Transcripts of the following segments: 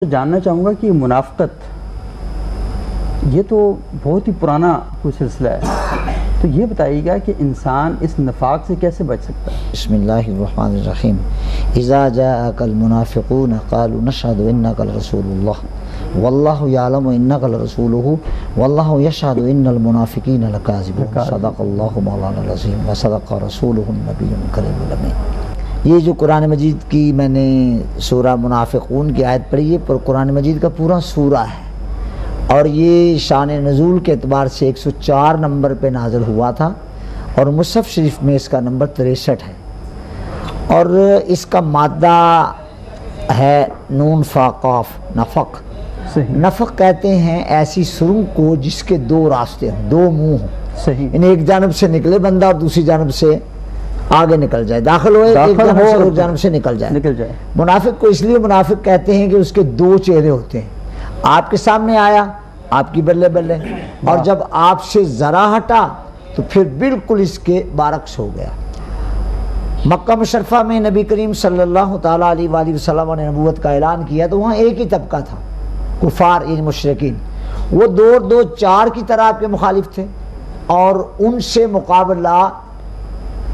جاننا چاہوں گا کہ منافقت یہ تو بہت ہی پرانا کوئی سلسلہ ہے، تو یہ بتائیے گا کہ انسان اس نفاق سے کیسے بچ سکتا ہے؟ بسم اللہ الرحمن الرحیم اذا جاءك المنافقون قالوا نشهد انك لرسول الله والله يعلم انك لرسوله والله يشهد ان المنافقين لكاذبون صدق الله مولانا العظیم وصدق رسوله النبي الكريم الامین۔ یہ جو قرآن مجید کی میں نے سورہ منافقون کی آیت پڑھی ہے، پر قرآن مجید کا پورا سورہ ہے، اور یہ شان نزول کے اعتبار سے 104 نمبر پہ نازل ہوا تھا، اور مصحف شریف میں اس کا نمبر 63 ہے، اور اس کا مادہ ہے نون فا قاف نفق۔ نفق کہتے ہیں ایسی سرنگ کو جس کے دو راستے ہوں، دو منہ ہوں، یعنی ایک جانب سے نکلے بندہ اور دوسری جانب سے آگے نکل جائے، داخل ہوئے ایک جانب سے نکل جائے۔ منافق کو اس لیے منافق کہتے ہیں کہ اس کے دو چہرے ہوتے ہیں، آپ کے سامنے آیا آپ کی بلے بلے، اور جب آپ سے ذرا ہٹا تو پھر بالکل اس کے برعکس ہو گیا۔ مکہ مشرفہ میں نبی کریم صلی اللہ تعالیٰ علیہ وآلہ وسلم نے نبوت کا اعلان کیا تو وہاں ایک ہی طبقہ تھا، کفار یعنی مشرکین، وہ دو چار کی طرح آپ کے مخالف تھے، اور ان سے مقابلہ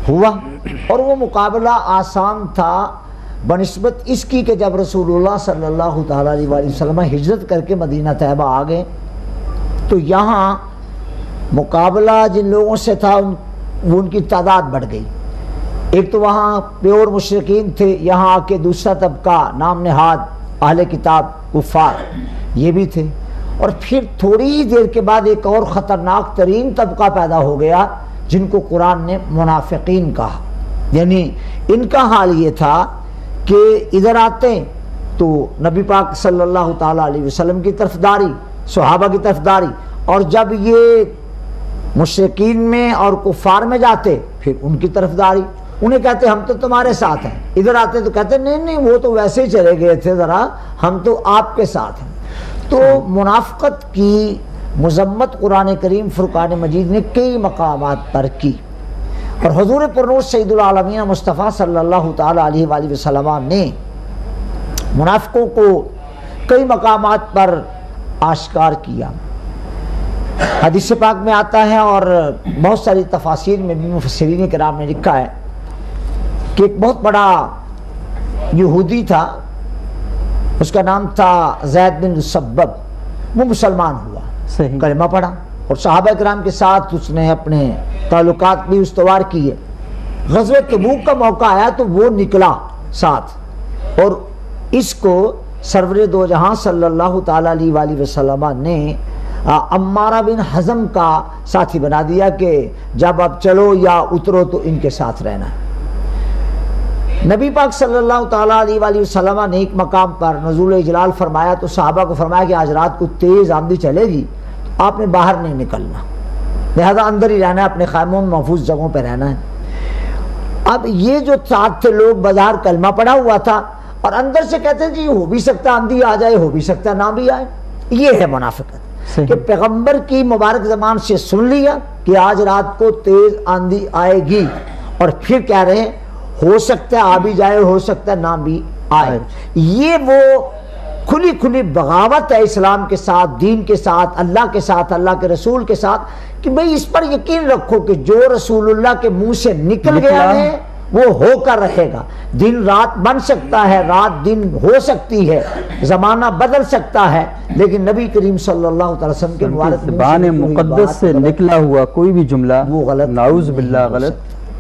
ہوا، اور وہ مقابلہ آسان تھا بنسبت اس کی کہ جب رسول اللہ صلی اللہ تعالیٰ علیہ وآلہ وسلم ہجرت کر کے مدینہ طیبہ آ گئے تو یہاں مقابلہ جن لوگوں سے تھا وہ ان کی تعداد بڑھ گئی۔ ایک تو وہاں پیور مشرکین تھے، یہاں آ کے دوسرا طبقہ نام نہاد اہل کتاب کفار یہ بھی تھے، اور پھر تھوڑی ہی دیر کے بعد ایک اور خطرناک ترین طبقہ پیدا ہو گیا جن کو قرآن نے منافقین کہا، یعنی ان کا حال یہ تھا کہ ادھر آتے تو نبی پاک صلی اللہ تعالیٰ علیہ وسلم کی طرفداری، صحابہ کی طرفداری، اور جب یہ مشرکین میں اور کفار میں جاتے پھر ان کی طرفداری، انہیں کہتے ہم تو تمہارے ساتھ ہیں، ادھر آتے تو کہتے نہیں وہ تو ویسے ہی چلے گئے تھے ذرا، ہم تو آپ کے ساتھ ہیں۔ تو منافقت کی مذمت قرآن کریم فرقان مجید نے کئی مقامات پر کی، اور حضور پرنور سید العالمین مصطفیٰ صلی اللہ تعالیٰ علیہ وآلہ وسلم نے منافقوں کو کئی مقامات پر آشکار کیا۔ حدیث پاک میں آتا ہے اور بہت ساری تفاسیر میں بھی مفسرین کرام نے لکھا ہے کہ ایک بہت بڑا یہودی تھا، اس کا نام تھا زید بن سبب، وہ مسلمان ہوا، کلمہ پڑھا، اور صحابہ کرام کے ساتھ اس نے اپنے تعلقات بھی استوار کیے۔ غزوہ تبوک کا موقع آیا تو وہ نکلا ساتھ، اور اس کو سرور دو جہاں صلی اللہ تعالیٰ علیہ وآلہ وسلم نے عمارہ بن حزم کا ساتھی بنا دیا کہ جب اب چلو یا اترو تو ان کے ساتھ رہنا ہے۔ نبی پاک صلی اللہ تعالیٰ علیہ وآلہ وسلم نے ایک مقام پر نزول اجلال فرمایا تو صحابہ کو فرمایا کہ آج رات کو تیز آندھی چلے گی، آپ نے باہر نہیں نکلنا، لہذا اندر ہی رہنا ہے، اپنے خیموں میں محفوظ جگہوں پہ رہنا ہے۔ اب یہ جو ساتھ تھے لوگ بازار کلمہ پڑا ہوا تھا، اور اندر سے کہتے ہیں جی ہو بھی سکتا آندھی آ جائے، ہو بھی سکتا نہ بھی آئے۔ یہ ہے منافقت کہ پیغمبر کی مبارک زبان سے سن لیا کہ آج رات کو تیز آندھی آئے گی، اور پھر کہہ رہے ہیں ہو سکتا ہے آ بھی جائے، ہو سکتا ہے نہ بھی آئے۔ یہ وہ کھلی کھلی بغاوت ہے اسلام کے ساتھ، دین کے ساتھ، اللہ کے ساتھ، اللہ کے رسول کے ساتھ، کہ بھئی اس پر یقین رکھو کہ جو رسول اللہ کے منہ سے نکل گیا ہے وہ ہو کر رہے گا۔ دن رات بن سکتا ہے، رات دن ہو سکتی ہے، زمانہ بدل سکتا ہے، لیکن نبی کریم صلی اللہ علیہ وسلم کے مبارک زبان مقدس سے نکلا ہوا کوئی بھی جملہ وہ غلط، نعوذ باللہ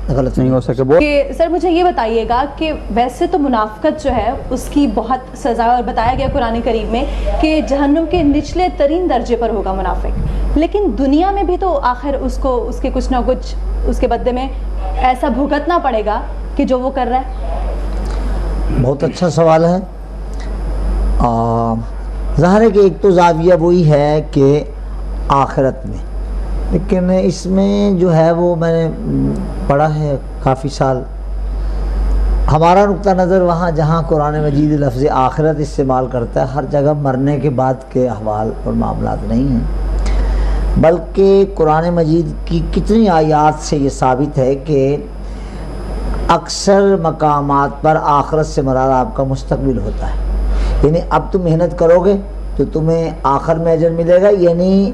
غلط نہیں ہو سکے۔ سر مجھے یہ بتائیے گا کہ ویسے تو منافقت جو ہے اس کی بہت سزا، اور بتایا گیا قرآن کریم میں کہ جہنم کے نچلے ترین درجے پر ہوگا منافق، لیکن دنیا میں بھی تو آخر اس کو اس کے کچھ نہ کچھ اس کے بدلے میں ایسا بھگتنا پڑے گا کہ جو وہ کر رہا ہے۔ بہت اچھا سوال ہے۔ ظاہر ہے کہ ایک تو زاویہ وہی ہے کہ آخرت میں، لیکن اس میں جو ہے وہ میں نے پڑھا ہے کافی سال، ہمارا نقطہ نظر وہاں جہاں قرآن مجید لفظ آخرت استعمال کرتا ہے، ہر جگہ مرنے کے بعد کے احوال اور معاملات نہیں ہیں، بلکہ قرآن مجید کی کتنی آیات سے یہ ثابت ہے کہ اکثر مقامات پر آخرت سے مراد آپ کا مستقبل ہوتا ہے۔ یعنی اب تم محنت کرو گے تو تمہیں آخر میں اجر ملے گا، یعنی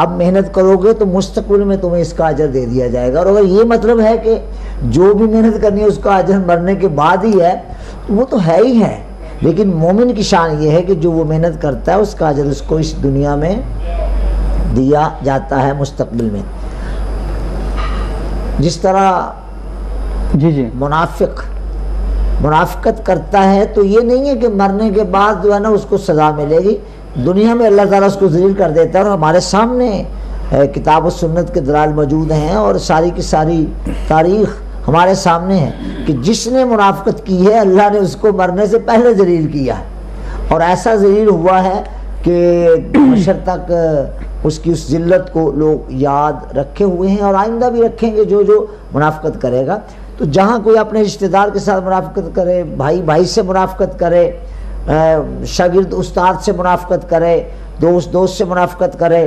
اب محنت کرو گے تو مستقبل میں تمہیں اس کا اجر دے دیا جائے گا۔ اور اگر یہ مطلب ہے کہ جو بھی محنت کرنی ہے اس کا اجر مرنے کے بعد ہی ہے تو وہ تو ہے ہی ہے، لیکن مومن کی شان یہ ہے کہ جو وہ محنت کرتا ہے اس کا اجر اس کو اس دنیا میں دیا جاتا ہے مستقبل میں۔ جس طرح جی منافقت کرتا ہے تو یہ نہیں ہے کہ مرنے کے بعد جو ہے نا اس کو سزا ملے گی، دنیا میں اللہ تعالیٰ اس کو ذلیل کر دیتا ہے۔ اور ہمارے سامنے کتاب و سنت کے دلائل موجود ہیں اور ساری کی ساری تاریخ ہمارے سامنے ہے کہ جس نے منافقت کی ہے اللہ نے اس کو مرنے سے پہلے ذلیل کیا ہے، اور ایسا ذلیل ہوا ہے کہ حشر تک اس کی اس ذلت کو لوگ یاد رکھے ہوئے ہیں اور آئندہ بھی رکھیں گے جو منافقت کرے گا۔ تو جہاں کوئی اپنے رشتہ دار کے ساتھ منافقت کرے، بھائی بھائی سے منافقت کرے، شاگرد استاد سے منافقت کرے، دوست سے منافقت کرے،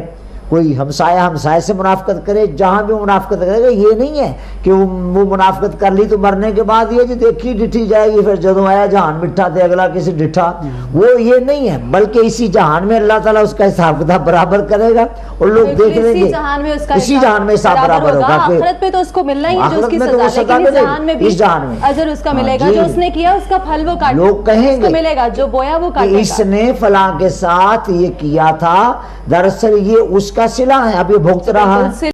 کوئی ہمسایہ سے منافقت کرے، جہاں بھی منافقت کرے گا یہ نہیں ہے کہ وہ منافقت کر لی تو مرنے کے بعد یہ جو دیکھی ڈٹھی جائے گی، پھر جدوں آیا جہان مٹھا تے اگلا کسی ڈٹھا، وہ یہ نہیں ہے، بلکہ اسی جہان میں اللہ تعالیٰ اس کا حساب کتاب برابر کرے گا اور لوگ دیکھ لیں گے، اسی جہان میں حساب برابر ہوگا۔ آخرت پہ تو اس کو ملنا ہی ہے جو اس کی سزا، لیکن اس جہان میں بھی اجر اس کا ملے گا، جو اس نے کیا اس کا پھل وہ کاٹے گا، لوگ کہیں گے ملے گا، جو بویا وہ کاٹے گا۔ اس نے فلاں کے ساتھ یہ کیا تھا، دراصل یہ اس کا صلہ ہے، اب یہ بھگت رہا ہے۔